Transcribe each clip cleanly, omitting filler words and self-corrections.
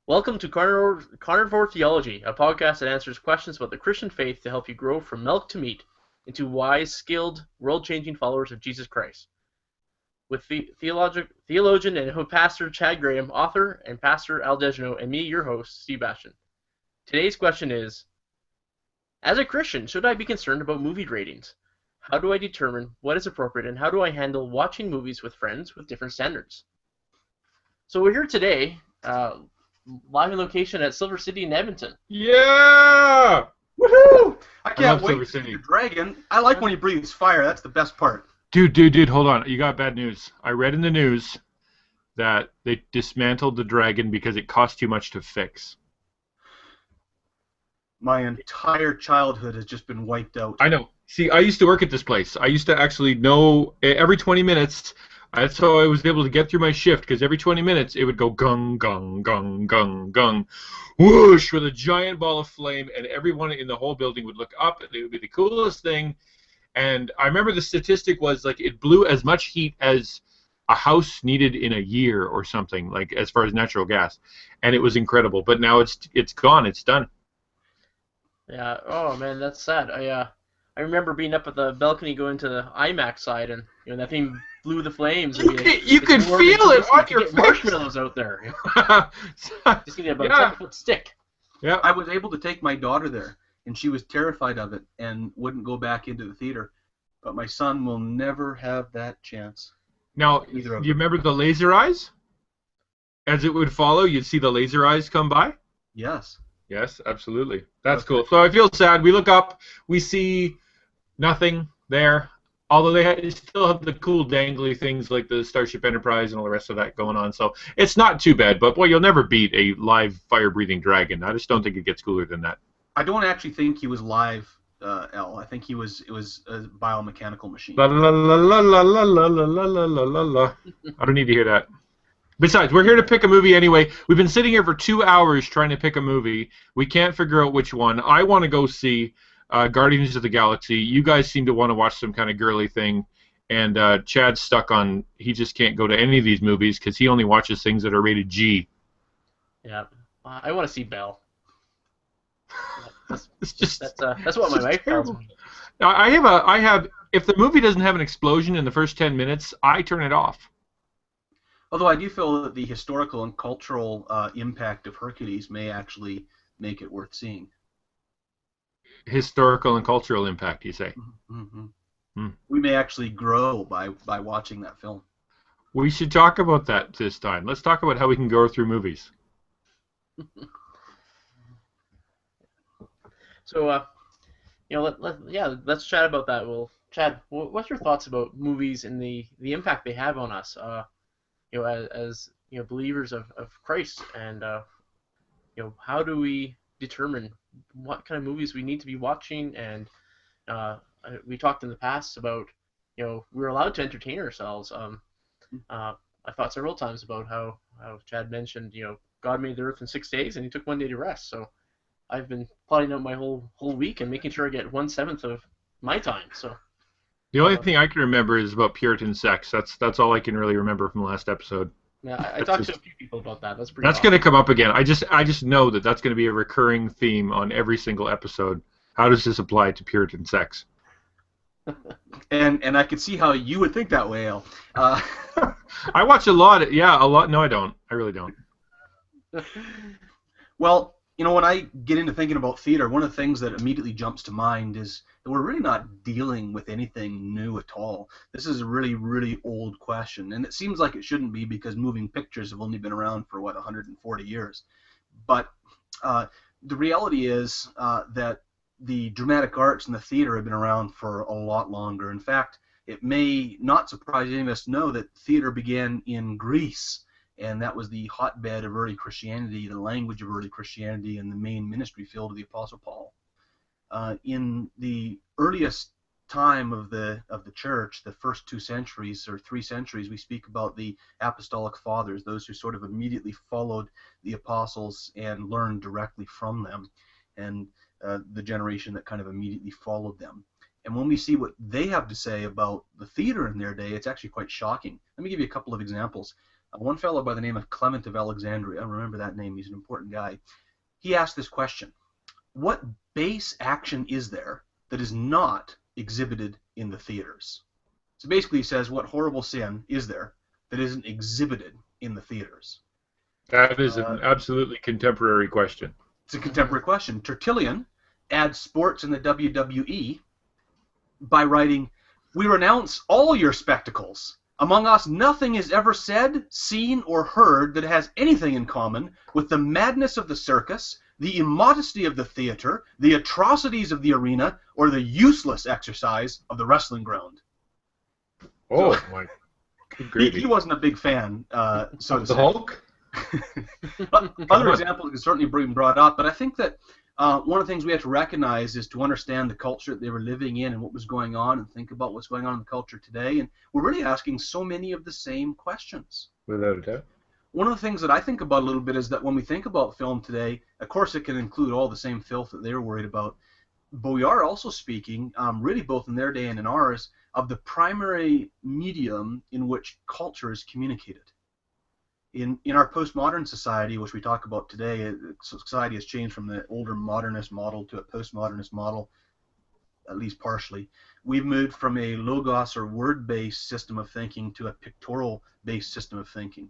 Welcome to Carnivore Theology, a podcast that answers questions about the Christian faith to help you grow from milk to meat into wise, skilled, world-changing followers of Jesus Christ. With theologian and pastor Chad Graham, author, and pastor Al Dejano, and me, your host, Steve Bastian. Today's question is, as a Christian, should I be concerned about movie ratings? How do I determine what is appropriate, and how do I handle watching movies with friends with different standards? So we're here today, live in location at Silver City in Edmonton. Yeah! Woohoo! I I can't love wait Silver to see City. the dragon. I like when he breathes fire. That's the best part. Dude, hold on. You got bad news. I read in the news that they dismantled the dragon because it cost too much to fix. My entire childhood has just been wiped out. I know. See, I used to work at this place. I used to actually know every 20 minutes. That's how I was able to get through my shift, because every 20 minutes it would go gung, gung, gung, gung, gung, whoosh, with a giant ball of flame, and everyone in the whole building would look up, and it would be the coolest thing. And I remember the statistic was like it blew as much heat as a house needed in a year or something, like as far as natural gas, and it was incredible. But now it's gone. It's done. Yeah. Oh man, that's sad. I remember being up at the balcony going to the IMAX side, and that thing blew the flames. You could feel it on your get face. marshmallows out there. Just need about a 10-foot stick. Yeah. I was able to take my daughter there, and she was terrified of it and wouldn't go back into the theater. But my son will never have that chance. Now, do Either of you them. remember the laser eyes? As it would follow, you'd see the laser eyes come by? Yes. Yes, absolutely. That's cool. So I feel sad. We look up, we see nothing there, although they still have the cool dangly things like the Starship Enterprise and all the rest of that going on. So it's not too bad, but boy, you'll never beat a live fire-breathing dragon. I just don't think it gets cooler than that. I don't actually think he was live, L. I think it was a biomechanical machine. La la la la la la la la la la la la la. I don't need to hear that. Besides, we're here to pick a movie anyway. We've been sitting here for 2 hours trying to pick a movie. We can't figure out which one. I want to go see Guardians of the Galaxy. You guys seem to want to watch some kind of girly thing. And Chad's stuck on, he just can't go to any of these movies because he only watches things that are rated G. Yeah. I want to see Belle. It's just That's what my wife tells me. I have if the movie doesn't have an explosion in the first 10 minutes, I turn it off. Although I do feel that the historical and cultural impact of Hercules may actually make it worth seeing. Historical and cultural impact, you say? Mm-hmm. Hmm. We may actually grow by watching that film. We should talk about that this time. Let's talk about how we can go through movies. So, let's chat about that. Well, Chad, what's your thoughts about movies and the impact they have on us? As believers of Christ, and how do we determine what kind of movies we need to be watching? And we talked in the past about we're allowed to entertain ourselves. I thought several times about how Chad mentioned God made the earth in 6 days and He took one day to rest. So I've been plotting out my whole week and making sure I get 1/7 of my time. So. The only thing I can remember is about Puritan sex. That's all I can really remember from the last episode. Yeah, I talked to a few people about that. That's pretty. That's going to come up again. I just know that that's going to be a recurring theme on every single episode. How does this apply to Puritan sex? And I could see how you would think that way, Al. I watch a lot. A lot. No, I don't. I really don't. Well, when I get into thinking about theater, one of the things that immediately jumps to mind is that we're really not dealing with anything new at all. This is a really, really old question, and it seems like it shouldn't be because moving pictures have only been around for, 140 years. But the reality is that the dramatic arts and the theater have been around for a lot longer. In fact, it may not surprise any of us to know that theater began in Greece, and that was the hotbed of early Christianity, the language of early Christianity, and the main ministry field of the Apostle Paul. In the earliest time of the church, the first 2 centuries or 3 centuries, we speak about the apostolic fathers, those who sort of immediately followed the apostles and learned directly from them, and the generation that kind of immediately followed them. And when we see what they have to say about the theater in their day, it's actually quite shocking. Let me give you a couple of examples. one fellow by the name of Clement of Alexandria, I remember that name, he's an important guy, he asked this question: what base action is there that is not exhibited in the theaters? So basically he says, what horrible sin is there that isn't exhibited in the theaters? That is an absolutely contemporary question. It's a contemporary question. Tertullian adds sports in the WWE by writing, "We renounce all your spectacles. Among us nothing is ever said, seen, or heard that has anything in common with the madness of the circus, the immodesty of the theater, the atrocities of the arena, or the useless exercise of the wrestling ground." Oh, So, my good gravy. he wasn't a big fan, so to The say. Hulk? Other examples can certainly be brought up, but I think that one of the things we have to recognize is to understand the culture that they were living in and what was going on, and think about what's going on in the culture today. And we're really asking so many of the same questions. Without a doubt. One of the things that I think about a little bit is that when we think about film today, of course it can include all the same filth that they were worried about, but we are also speaking, really both in their day and in ours, of the primary medium in which culture is communicated. In our postmodern society, which we talk about today, society has changed from the older modernist model to a postmodernist model, at least partially. We've moved from a logos or word-based system of thinking to a pictorial-based system of thinking.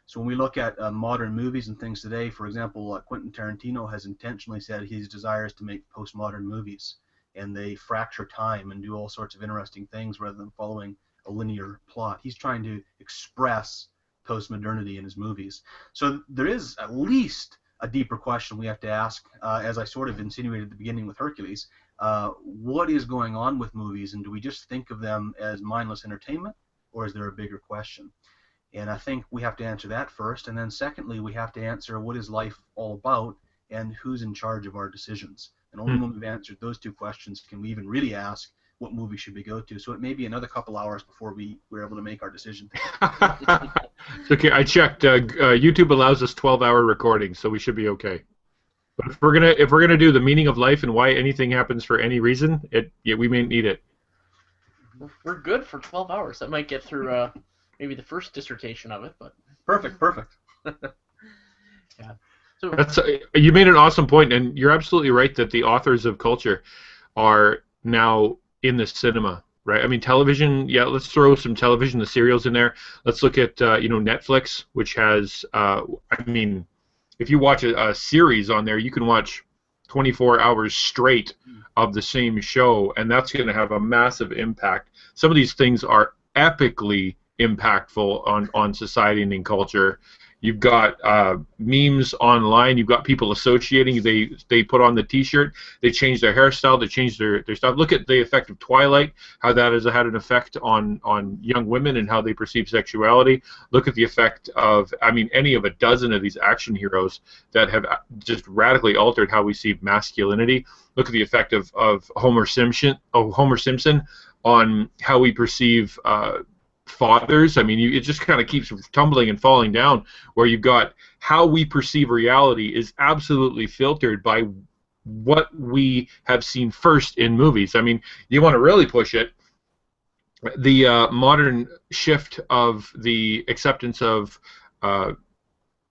So when we look at modern movies and things today, for example, Quentin Tarantino has intentionally said his desire is to make postmodern movies, and they fracture time and do all sorts of interesting things rather than following a linear plot. He's trying to express postmodernity in his movies. So there is at least a deeper question we have to ask, as I sort of insinuated at the beginning with Hercules. What is going on with movies, and do we just think of them as mindless entertainment, or is there a bigger question? And I think we have to answer that first, and then secondly, we have to answer what is life all about and who's in charge of our decisions. And only when we've answered those two questions can we even really ask what movie should we go to. So it may be another couple hours before we're able to make our decision. Okay, I checked. YouTube allows us 12-hour recordings, so we should be okay. But if we're gonna do the meaning of life and why anything happens for any reason, we may need it. We're good for 12 hours. That might get through maybe the first dissertation of it, but Perfect. yeah. So You made an awesome point, and you're absolutely right that the authors of culture are now in the cinema, right? I mean, television. Yeah, let's throw some television, the serials in there. Let's look at Netflix, which has. I mean, if you watch a series on there, you can watch 24 hours straight of the same show, and that's going to have a massive impact. Some of these things are epically impactful on society and in culture. You've got memes online. You've got people associating. They put on the T-shirt. They change their hairstyle. They change their stuff. Look at the effect of Twilight. How that has had an effect on young women and how they perceive sexuality. Look at the effect of any of a dozen of these action heroes that have just radically altered how we see masculinity. Look at the effect of Homer Simpson on how we perceive fathers. I mean, it just kind of keeps tumbling and falling down, where you've got how we perceive reality is absolutely filtered by what we have seen first in movies. I mean, you want to really push it, the modern shift of the acceptance of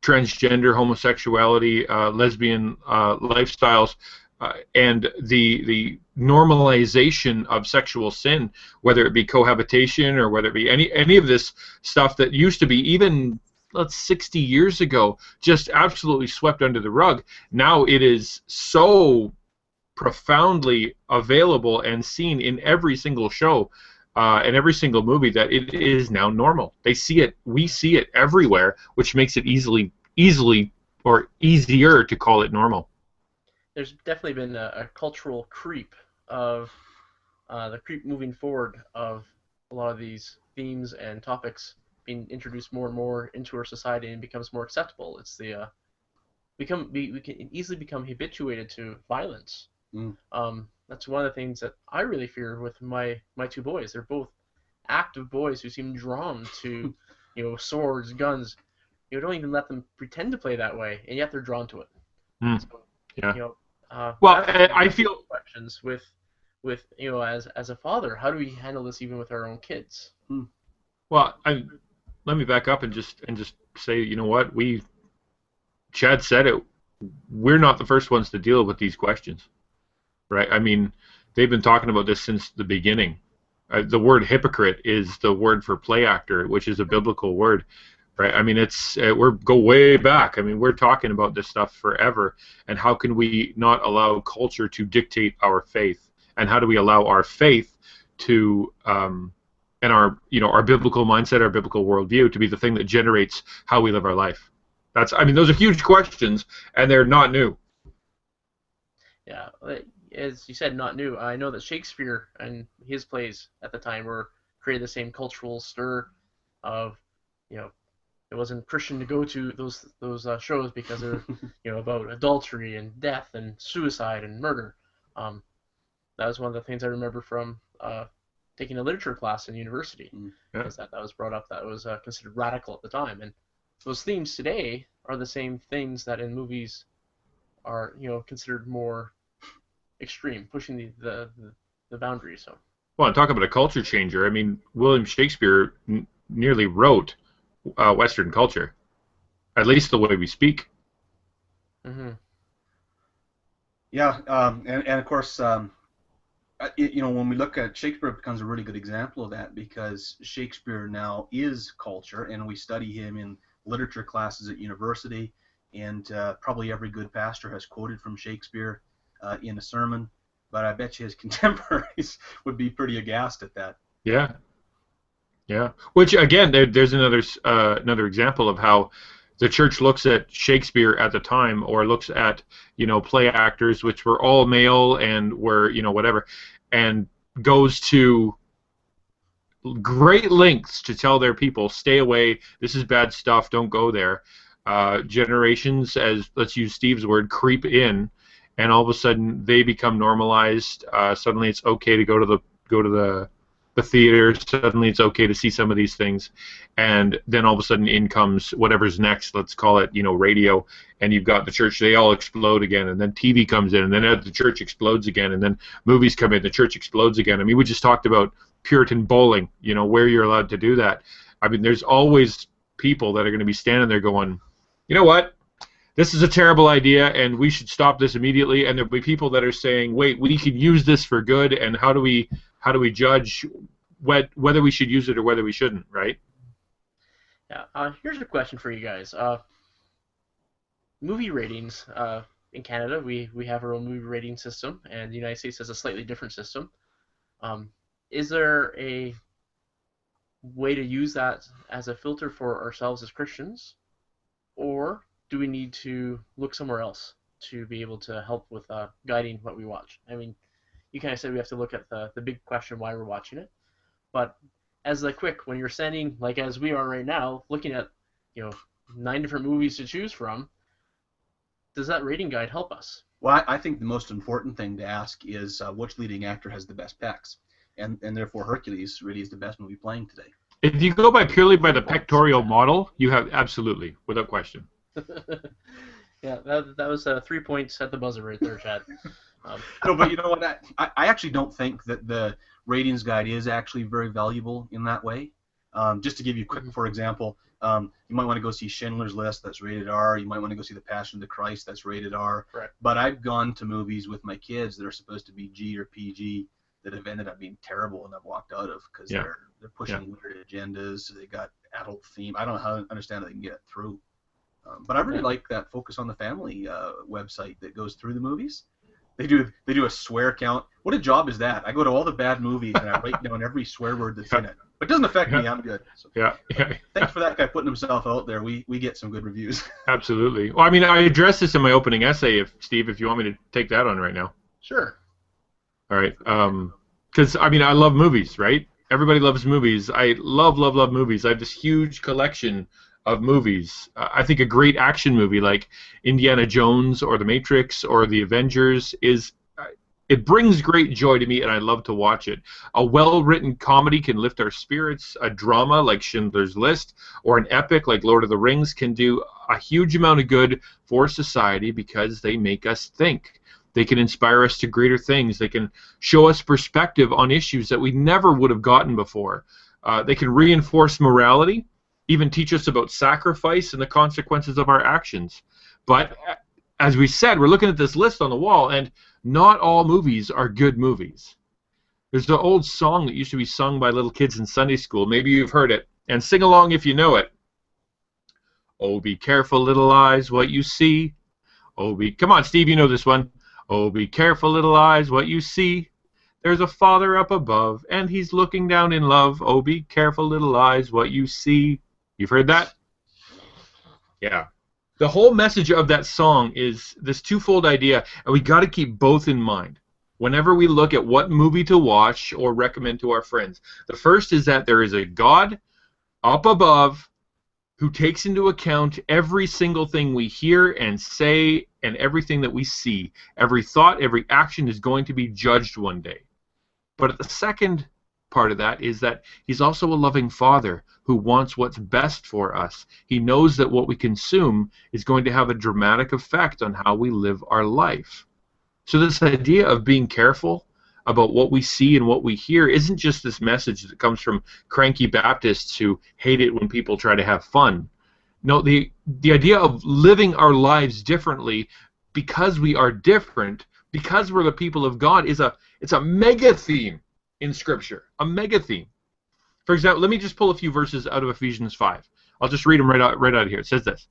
transgender, homosexuality, lesbian lifestyles, and the normalization of sexual sin, whether it be cohabitation or whether it be any of this stuff that used to be even 60 years ago just absolutely swept under the rug. Now it is so profoundly available and seen in every single show and every single movie that it is now normal. They see it, we see it everywhere, which makes it easily or easier to call it normal. There's definitely been a cultural creep of the creep moving forward of a lot of these themes and topics being introduced more and more into our society and becomes more acceptable. It's the we can easily become habituated to violence. That's one of the things that I really fear with my two boys. They're both active boys who seem drawn to swords, guns. Don't even let them pretend to play that way, and yet they're drawn to it. So, yeah. Well, I feel questions with as a father, how do we handle this even with our own kids? Well, let me back up and just say, you know what, Chad said it. We're not the first ones to deal with these questions, right? I mean, they've been talking about this since the beginning. The word hypocrite is the word for play actor, which is a biblical word, right? I mean, we're go way back. I mean, we're talking about this stuff forever. And how can we not allow culture to dictate our faith? And how do we allow our faith to and our biblical mindset, our biblical worldview to be the thing that generates how we live our life? Those are huge questions, and they're not new. Yeah, as you said, not new. I know that Shakespeare and his plays at the time were created the same cultural stir of, it wasn't Christian to go to those shows because they're about adultery and death and suicide and murder. That was one of the things I remember from taking a literature class in university, because that was brought up. That was considered radical at the time, and those themes today are the same things that in movies are considered more extreme, pushing the boundaries. So. Well, and talk about a culture changer. I mean, William Shakespeare nearly wrote Western culture, at least the way we speak. Mm-hmm. Yeah, and of course, when we look at Shakespeare, it becomes a really good example of that, because Shakespeare now is culture, and we study him in literature classes at university, and probably every good pastor has quoted from Shakespeare in a sermon, but I bet you his contemporaries would be pretty aghast at that. Yeah. Yeah. Which, again, there's another example of how the church looks at Shakespeare at the time, or looks at, play actors, which were all male and were, whatever, and goes to great lengths to tell their people, stay away, this is bad stuff, don't go there. Generations, as let's use Steve's word, creep in, and all of a sudden they become normalized. Suddenly it's okay to go to the theater. Suddenly it's okay to see some of these things, and then all of a sudden in comes whatever's next. Let's call it radio, and you've got the church. They all explode again, and then TV comes in, and then the church explodes again, and then movies come in, the church explodes again. I mean, we just talked about Puritan bowling. Where you're allowed to do that. I mean, there's always people that are going to be standing there going, you know what? This is a terrible idea, and we should stop this immediately. And there'll be people that are saying, wait, we can use this for good, and how do we judge whether we should use it or whether we shouldn't, right? Yeah. Here's a question for you guys. Movie ratings. In Canada, we have our own movie rating system, and the United States has a slightly different system. Is there a way to use that as a filter for ourselves as Christians, or do we need to look somewhere else to be able to help with guiding what we watch? I mean, you kind of said we have to look at the big question why we're watching it, but as when you're standing, like as we are right now, looking at 9 different movies to choose from, does that rating guide help us? Well, I think the most important thing to ask is which leading actor has the best pecs, and therefore Hercules really is the best movie playing today. If you go purely by the pectoral model, you have absolutely, without question. Yeah, that was 3 points at the buzzer right there, Chad. No, but you know what? I actually don't think that the ratings guide is actually very valuable in that way. Just to give you a quick, for example, you might want to go see Schindler's List, that's rated R. You might want to go see The Passion of the Christ, that's rated R. Right. But I've gone to movies with my kids that are supposed to be G or PG that have ended up being terrible, and I've walked out of because they're pushing weird agendas. So they got adult theme. I don't know how to understand how they can get it through. But I really like that Focus on the Family website that goes through the movies. They do a swear count. What a job is that? I go to all the bad movies and I write down every swear word that's in it. But it doesn't affect me. I'm good. So, thanks for that guy putting himself out there. We get some good reviews. Absolutely. Well, I mean, I addressed this in my opening essay, Steve, if you want me to take that on right now. Sure. All right. Because, I mean, I love movies, right? Everybody loves movies. I love movies. I have this huge collection of movies. I think a great action movie like Indiana Jones or The Matrix or The Avengers it brings great joy to me, and I love to watch it. A well-written comedy can lift our spirits. A drama like Schindler's List or an epic like Lord of the Rings can do a huge amount of good for society because they make us think. They can inspire us to greater things. They can show us perspective on issues that we never would have gotten before. They can reinforce morality. even teach us about sacrifice and the consequences of our actions. But as we said, we're looking at this list on the wall, and not all movies are good movies. There's the old song that used to be sung by little kids in Sunday school. Maybe you've heard it, and sing along if you know it. Oh, be careful, little eyes, what you see. Come on, Steve, you know this one. Oh, be careful, little eyes, what you see. There's a Father up above, and he's looking down in love. Oh, be careful, little eyes, what you see. You've heard that? Yeah. The whole message of that song is this twofold idea, and we got to keep both in mind whenever we look at what movie to watch or recommend to our friends. The first is that there is a God up above who takes into account every single thing we hear and say and everything that we see. Every thought, every action is going to be judged one day. But the second part of that is that he's also a loving Father who wants what's best for us. He knows that what we consume is going to have a dramatic effect on how we live our life. So this idea of being careful about what we see and what we hear isn't just this message that comes from cranky Baptists who hate it when people try to have fun. No, the idea of living our lives differently because we are different, because we're the people of God, it's a mega theme in Scripture, a mega theme. For example, let me just pull a few verses out of Ephesians 5. I'll just read them right out of here. It says this: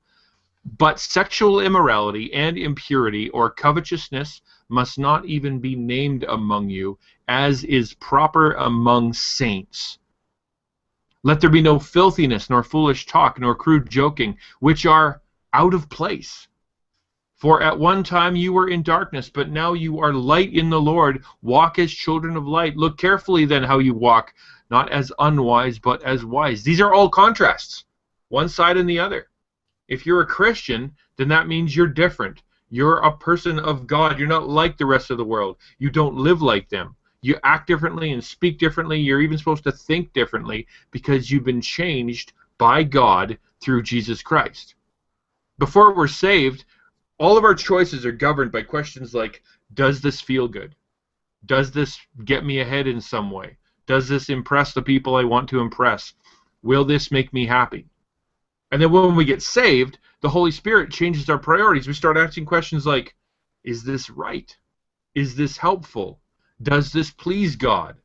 "But sexual immorality and impurity or covetousness must not even be named among you, as is proper among saints. Let there be no filthiness, nor foolish talk, nor crude joking, which are out of place. For at one time you were in darkness, but now you are light in the Lord. Walk as children of light. Look carefully then how you walk, not as unwise, but as wise." These are all contrasts, one side and the other. If you're a Christian, then that means you're different. You're a person of God. You're not like the rest of the world. You don't live like them. You act differently and speak differently. You're even supposed to think differently because you've been changed by God through Jesus Christ. Before we're saved, all of our choices are governed by questions like, does this feel good? Does this get me ahead in some way? Does this impress the people I want to impress? Will this make me happy? And then when we get saved, the Holy Spirit changes our priorities. We start asking questions like, is this right? Is this helpful? Does this please God?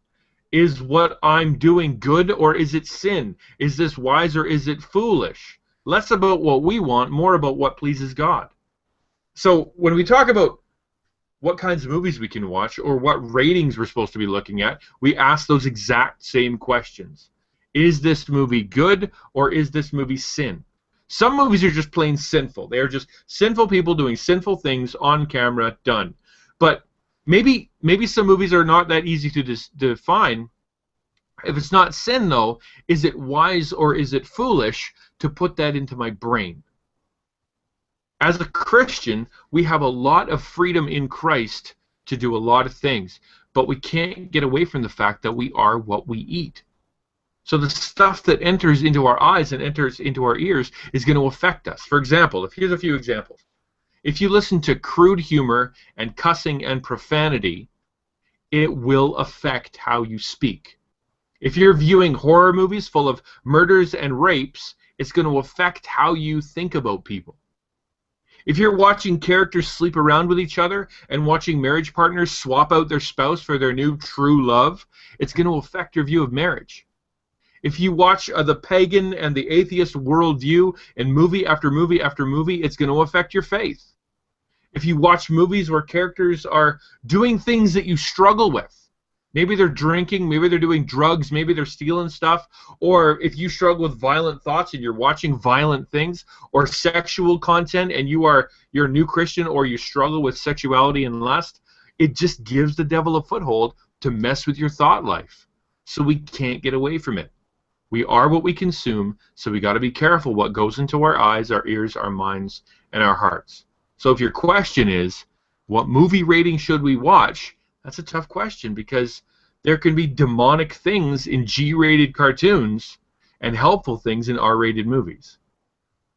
Is what I'm doing good or is it sin? Is this wise or is it foolish? Less about what we want, more about what pleases God. So when we talk about what kinds of movies we can watch or what ratings we're supposed to be looking at, we ask those exact same questions. Is this movie good or is this movie sin? Some movies are just plain sinful. They are just sinful people doing sinful things on camera, done. But maybe some movies are not that easy to define. If it's not sin, though, is it wise or is it foolish to put that into my brain? As a Christian, we have a lot of freedom in Christ to do a lot of things, but we can't get away from the fact that we are what we eat. So the stuff that enters into our eyes and enters into our ears is going to affect us. For example, here's a few examples. If you listen to crude humor and cussing and profanity, it will affect how you speak. If you're viewing horror movies full of murders and rapes, it's going to affect how you think about people. If you're watching characters sleep around with each other and watching marriage partners swap out their spouse for their new true love, it's going to affect your view of marriage. If you watch the pagan and the atheist worldview in movie after movie after movie, it's going to affect your faith. If you watch movies where characters are doing things that you struggle with, maybe they're drinking, maybe they're doing drugs, maybe they're stealing stuff, or if you struggle with violent thoughts and you're watching violent things, or sexual content and you're a new Christian or you struggle with sexuality and lust, it just gives the devil a foothold to mess with your thought life. So we can't get away from it. We are what we consume, so we got to be careful what goes into our eyes, our ears, our minds, and our hearts. So if your question is, what movie rating should we watch? That's a tough question because there can be demonic things in G-rated cartoons and helpful things in R-rated movies.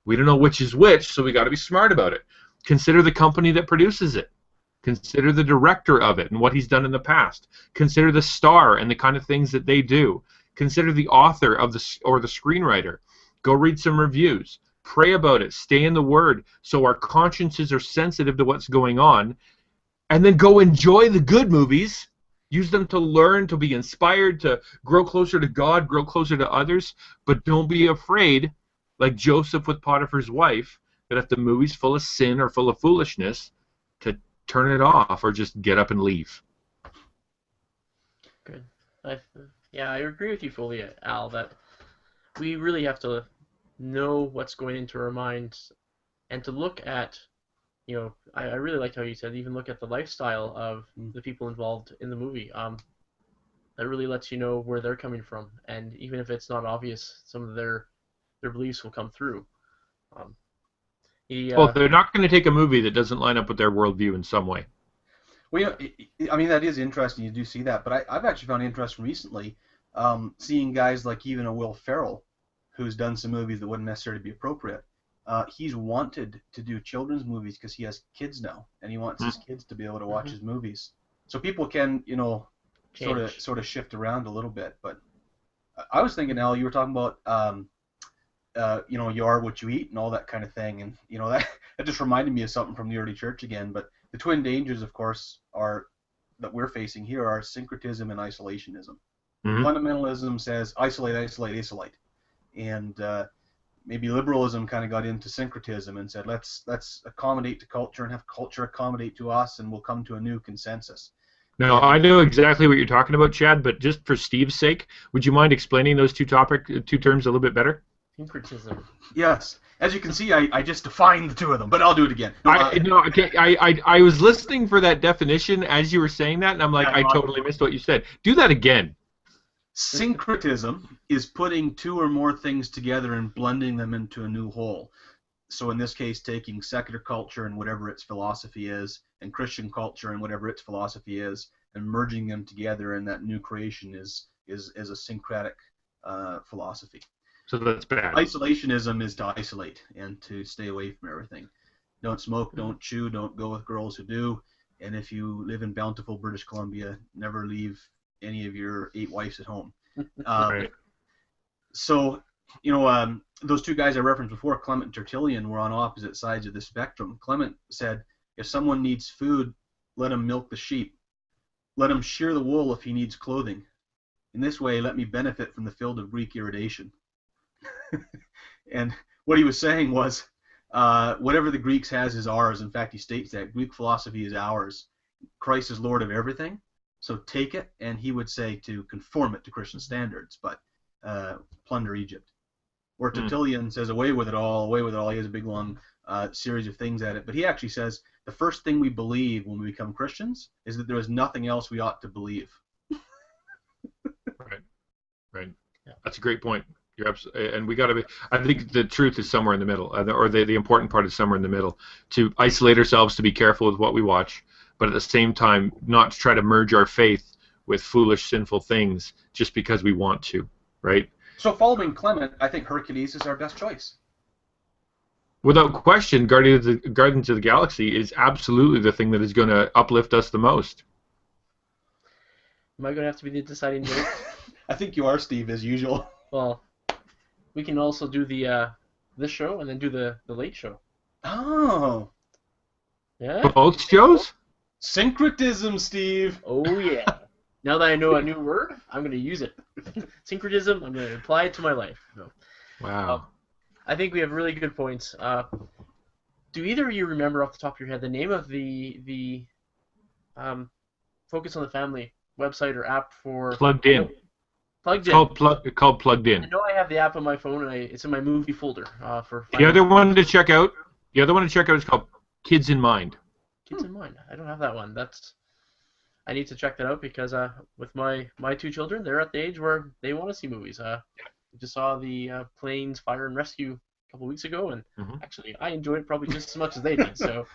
We don't know which is which, so we got to be smart about it. Consider the company that produces it. Consider the director of it and what he's done in the past. Consider the star and the kind of things that they do. Consider the author of or the screenwriter. Go read some reviews. Pray about it. Stay in the Word so our consciences are sensitive to what's going on. And then go enjoy the good movies. Use them to learn, to be inspired, to grow closer to God, grow closer to others. But don't be afraid, like Joseph with Potiphar's wife, that if the movie's full of sin or full of foolishness, to turn it off or just get up and leave. Good. Yeah, I agree with you fully, Al, that we really have to know what's going into our minds and to look at, I really liked how you said even look at the lifestyle of the people involved in the movie. That really lets you know where they're coming from, and even if it's not obvious, some of their beliefs will come through. Well, they're not going to take a movie that doesn't line up with their worldview in some way. Well, I mean, that is interesting. You do see that, but I've actually found it interesting recently seeing guys like even a Will Ferrell, who's done some movies that wouldn't necessarily be appropriate. He's wanted to do children's movies because he has kids now, and he wants his kids to be able to watch his movies. So people can, sort of shift around a little bit. But I was thinking, Al, you were talking about, you are what you eat and all that kind of thing, and that just reminded me of something from the early church again. But the twin dangers, of course, that we're facing here are syncretism and isolationism. Fundamentalism says isolate, isolate, isolate, and maybe liberalism kind of got into syncretism and said let's accommodate to culture and have culture accommodate to us, and we'll come to a new consensus. Now, I know exactly what you're talking about, Chad, but just for Steve's sake, would you mind explaining those two terms a little bit better? Syncretism. Yes. As you can see, I just defined the two of them, but I'll do it again. I was listening for that definition as you were saying that, and I'm like, I totally missed what you said. Do that again. Syncretism is putting two or more things together and blending them into a new whole. So in this case, taking secular culture and whatever its philosophy is, and Christian culture and whatever its philosophy is, and merging them together, and that new creation is a syncretic philosophy. So that's bad. Isolationism is to isolate and to stay away from everything. Don't smoke, don't chew, don't go with girls who do, and if you live in bountiful British Columbia, never leave any of your 8 wives at home. Right. So, those two guys I referenced before, Clement and Tertullian, were on opposite sides of the spectrum. Clement said, if someone needs food, let him milk the sheep. Let him shear the wool if he needs clothing. In this way, let me benefit from the field of Greek irradiation. And what he was saying was, whatever the Greeks has is ours. In fact, he states that Greek philosophy is ours. Christ is Lord of everything. So take it, and he would say to conform it to Christian standards, but plunder Egypt. Or Tertullian says, away with it all, away with it all. He has a big, long series of things at it. But he actually says, the first thing we believe when we become Christians is that there is nothing else we ought to believe. Right. Yeah. That's a great point. You're and we got to be. I think the truth is somewhere in the middle, or the important part is somewhere in the middle. To isolate ourselves, to be careful with what we watch, but at the same time, not to try to merge our faith with foolish, sinful things just because we want to, right? So following Clement, I think Hercules is our best choice. Without question, Guardians of the Galaxy is absolutely the thing that is going to uplift us the most. Am I going to have to be the deciding vote? I think you are, Steve, as usual. Well, we can also do this show and then do the late show. Oh. Yeah? Both shows? Syncretism, Steve. Oh, yeah. Now that I know a new word, I'm going to use it. Syncretism, I'm going to apply it to my life. No. Wow. I think we have really good points. Do either of you remember off the top of your head the name of the Focus on the Family website or app for... Plugged In. Plugged In. It's called Plugged In. I know I have the app on my phone, and it's in my movie folder. The other one to check out is called Kids in Mind. Kids in Mind. I don't have that one. I need to check that out because with my 2 children, they're at the age where they want to see movies. We just saw the Planes, Fire and Rescue a couple weeks ago, and actually I enjoyed it probably just as much as they did. So,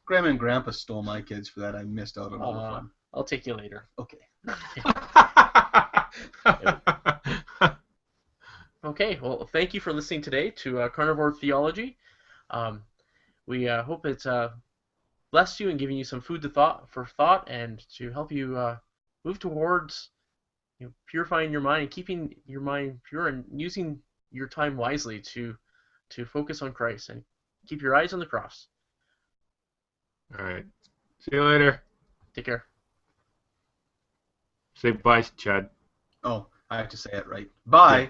Grandma and Grandpa stole my kids for that. I missed out on all the fun. I'll take you later. Okay. Okay. Well, thank you for listening today to Carnivore Theology. We hope it's blessed you and giving you some food for thought and to help you move towards purifying your mind and keeping your mind pure and using your time wisely to focus on Christ and keep your eyes on the cross. All right. See you later. Take care. Say bye, Chad. Oh, I have to say it right. Bye.